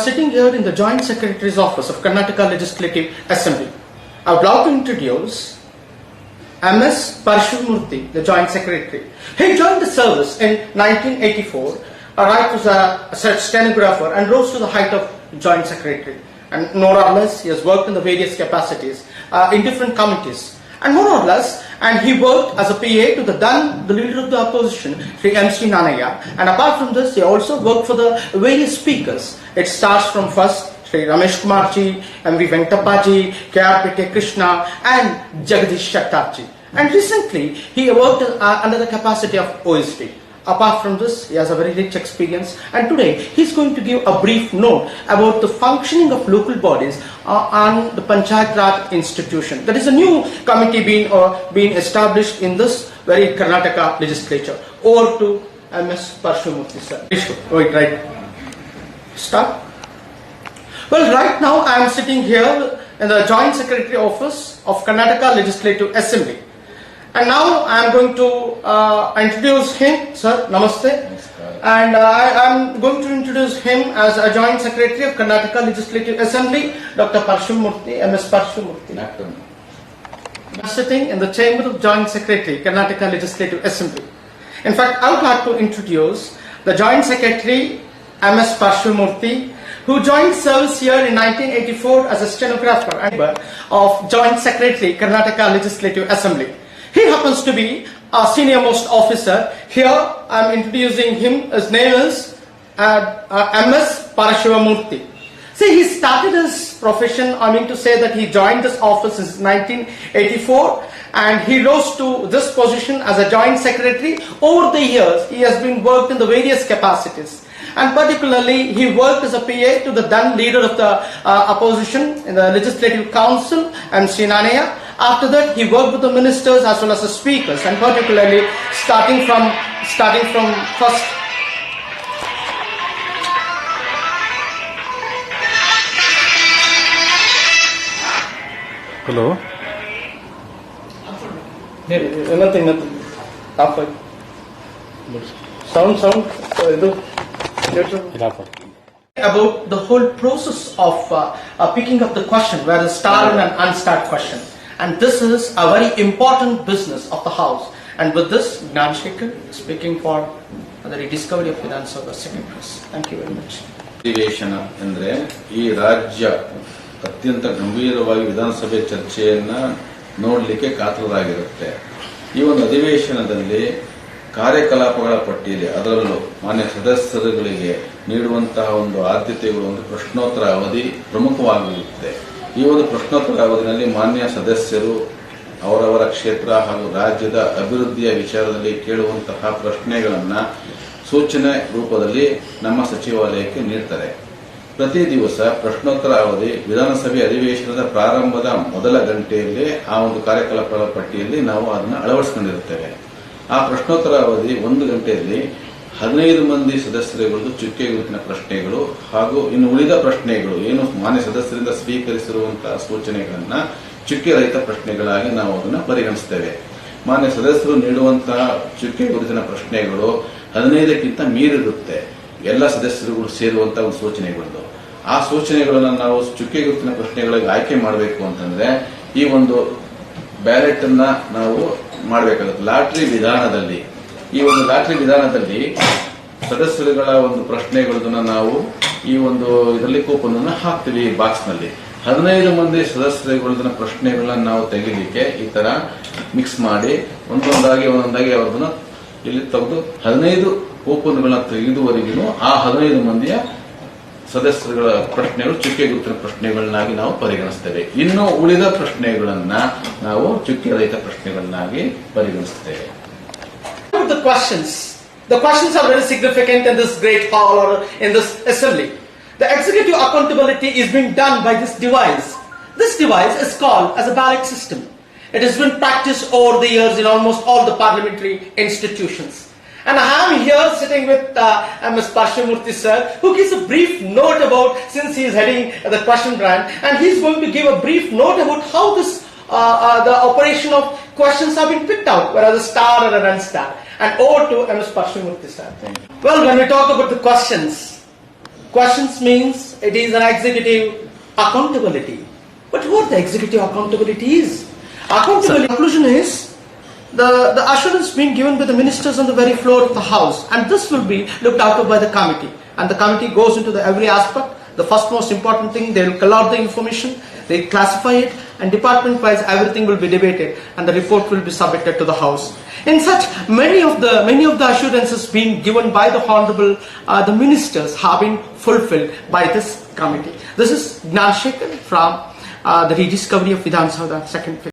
sitting here in the Joint Secretary's office of Karnataka Legislative Assembly. I would like to introduce M.S Parashiva Murthy, the Joint Secretary. He joined the service in 1984, arrived as a stenographer and rose to the height of Joint Secretary. And more or less, he has worked in the various capacities in different committees. And more or less, and he worked as a PA to the leader of the opposition, Sri M.S Nanaya. And apart from this, he also worked for the various speakers. It starts from first Sri Ramesh Kumarji, M.V. Venkatapaji, K.R.P.T. Krishna, and Jagadish Shattarji. And recently, he worked under the capacity of OSD. Apart from this, he has a very rich experience, and today he is going to give a brief note about the functioning of local bodies on the Panchayat Raj institution. That is a new committee being established in this very Karnataka legislature. Over to M.S Parashiva Murthy, sir. Wait, right. Start. Well, right now I am sitting here in the Joint Secretary office of Karnataka Legislative Assembly. And now I am going to introduce him, sir, namaste. And I am going to introduce him as a Joint Secretary of Karnataka Legislative Assembly, Dr. Parashiva Murthy, M.S Parashiva Murthy. I am sitting in the chamber of Joint Secretary, Karnataka Legislative Assembly. In fact, I would like to introduce the Joint Secretary, M.S Parashiva Murthy, who joined service here in 1984 as a stenographer and member of Joint Secretary, Karnataka Legislative Assembly. He happens to be a senior most officer. Here I am introducing him. His name is M.S Parashiva Murthy. See, he started his profession, that he joined this office in 1984 and he rose to this position as a joint secretary. Over the years, he has been worked in the various capacities. And particularly, he worked as a PA to the then leader of the opposition in the Legislative Council, M.S Nanaya. After that, he worked with the ministers as well as the speakers, and particularly starting from first. Hello. Nothing. Sound. About the whole process of picking up the question, whether starred and unstarred question. And this is a very important business of the House. And with this, Gnan Shekhar speaking for the rediscovery of Vidhan Sabha second press. Thank you very much. ಅಧಿವೇಶನ ಅಂದರೆ ಈ ರಾಜ್ಯ ಅತ್ಯಂತ ಗಂಭೀರವಾಗಿ ವಿಧಾನಸಭೆ ಚರ್ಚೆಯನ್ನ ನೋಡಲಿಕ್ಕೆ ಕಾತರರಾಗಿರುತ್ತೆ. ಈ ಒಂದು ಅಧಿವೇಶನದಲ್ಲಿ ಕಾರ್ಯಕಲಾಪಗಳ ಪಟ್ಟಿಯಲ್ಲಿ ಅದರಲ್ಲೂ ಮಾನ್ಯ ಸದಸ್ಯರುಗಳಿಗೆ ನೀಡುವಂತಹ ಒಂದು ಆದ್ಯತೆಗಳು ಒಂದು ಪ್ರಶ್ನೋತ್ತರ ಅವಧಿ ಪ್ರಮುಖವಾಗಿರುತ್ತೆ. ಈ ಒಂದು ಪ್ರಶ್ನೋತ್ತರ ಅವಧಿನಲ್ಲಿ ಮಾನ್ಯ ಸದಸ್ಯರು ಅವರವರ ಕ್ಷೇತ್ರ ಹಾಗೂ ರಾಜ್ಯದ ಅಭಿವೃದ್ಧಿಯ ವಿಚಾರದಲ್ಲಿ ಕೇಳುವಂತಹ ಪ್ರಶ್ನೆಗಳನ್ನು ಸೂಚನೆ ರೂಪದಲ್ಲಿ ನಮ್ಮ ಸಚಿವಾಲಯಕ್ಕೆ ನೀಡ್ತಾರೆ. ಪ್ರತಿ ದಿವಸ ಪ್ರಶ್ನೋತ್ತರ ಅವಧಿ ವಿಧಾನಸಭೆ ಅಧಿವೇಶನದ ಪ್ರಾರಂಭದ ಮೊದಲ ಗಂಟೆಯಲ್ಲಿ ಆ ಒಂದು ಕಾರ್ಯಕಲಾಪಗಳ ಪಟ್ಟಿಯಲ್ಲಿ ನಾವು ಅದನ್ನು ಅಳವಡಿಸಿಕೊಂಡಿರುತ್ತೇವೆ. ಆ ಪ್ರಶ್ನೋತ್ತರ ಅವಧಿ 1 ಗಂಟೆಯಲ್ಲಿ 15 ಮಂದಿ ಸದಸ್ಯರುಗಳದ್ದು ಚುಕ್ಕೆ ಗುರುತಿನ ಪ್ರಶ್ನೆಗಳು ಹಾಗೂ ಇನ್ನು ಉಳಿದ ಪ್ರಶ್ನೆಗಳು ಏನು ಮಾನ್ಯ ಸದಸ್ಯರಿಂದ ಸ್ವೀಕರಿಸಿರುವಂತಹ ಸೂಚನೆಗಳನ್ನ ಚುಕ್ಕೆ ರಹಿತ ಪ್ರಶ್ನೆಗಳಾಗಿ ನಾವು ಅದನ್ನು ಪರಿಗಣಿಸುತ್ತೇವೆ. ಮಾನ್ಯ ಸದಸ್ಯರು ನೀಡುವಂತಹ ಚುಕ್ಕೆ ಗುರುತಿನ ಪ್ರಶ್ನೆಗಳು 15ಕ್ಕಿಂತ ಮೀರಿರುತ್ತೆ. ಎಲ್ಲ ಸದಸ್ಯರುಗಳು ಸೇರುವಂತಹ ಒಂದು ಸೂಚನೆಗಳು. ಆ ಸೂಚನೆಗಳನ್ನು ನಾವು ಚುಕ್ಕೆ ಗುರುತಿನ ಪ್ರಶ್ನೆಗಳಿಗೆ ಆಯ್ಕೆ ಮಾಡಬೇಕು ಅಂತಂದ್ರೆ ಈ ಒಂದು ಬ್ಯಾಲೆಟ್ ಅನ್ನ ನಾವು ಮಾಡಬೇಕಾಗುತ್ತೆ. ಲಾಟರಿ ವಿಧಾನದಲ್ಲಿ ಈ ಒಂದು ಲಾಟರಿ ವಿಧಾನದಲ್ಲಿ ಸದಸ್ಯರುಗಳ ಒಂದು ಪ್ರಶ್ನೆಗಳನ್ನ ನಾವು ಈ ಒಂದು ಇದರಲ್ಲಿ ಕೂಪನ್ ಅನ್ನು ಹಾಕ್ತೀವಿ. ಬಾಕ್ಸ್ ನಲ್ಲಿ 15 ಮಂದಿ ಸದಸ್ಯರುಗಳ ಪ್ರಶ್ನೆಗಳನ್ನ ನಾವು ತೆಗಿಲಿಕ್ಕೆ ಈ ತರ ಮಿಕ್ಸ್ ಮಾಡಿ ಒಂದೊಂದಾಗಿ ಅವ್ರನ್ನ ಇಲ್ಲಿ ತೆಗೆದು 15 ಕೂಪನ್ಗಳನ್ನ ತೆಗೆದುವರೆಗೂ ಆ 15 ಮಂದಿಯ ಸದಸ್ಯರುಗಳ ಪ್ರಶ್ನೆಗಳು ಚುಕ್ಕೆ ಗುರುತಿನ ಪ್ರಶ್ನೆಗಳನ್ನಾಗಿ ನಾವು ಪರಿಗಣಿಸುತ್ತೇವೆ. ಇನ್ನು ಉಳಿದ ಪ್ರಶ್ನೆಗಳನ್ನ ನಾವು ಚುಕ್ಕೆ ರಹಿತ ಪ್ರಶ್ನೆಗಳನ್ನಾಗಿ ಪರಿಗಣಿಸುತ್ತೇವೆ. The questions are very significant in this great hall or in this assembly. The executive accountability is being done by this device. This device is called as a ballot system. It has been practiced over the years in almost all the parliamentary institutions. And I am here sitting with M.S Parashiva Murthy sir, who gives a brief note about, since he is heading the question brand, and he is going to give a brief note about how this the operation of questions have been picked out, whether a star or an unstar. And over to M.S Parashiva Murthy sir. Well, when we talk about the questions, questions means it is an executive accountability. But what the executive accountability is? Accountability conclusion is the assurance being given by the ministers on the very floor of the house, and this will be looked after by the committee, and the committee goes into the every aspect. The first most important thing, they will collect the information, they classify it, and department wise everything will be debated, and the report will be submitted to the house. In such, many of the assurances being given by the honorable the ministers have been fulfilled by this committee. This is Gnan Shekhar from the rediscovery of Vidhan Sabha second phase.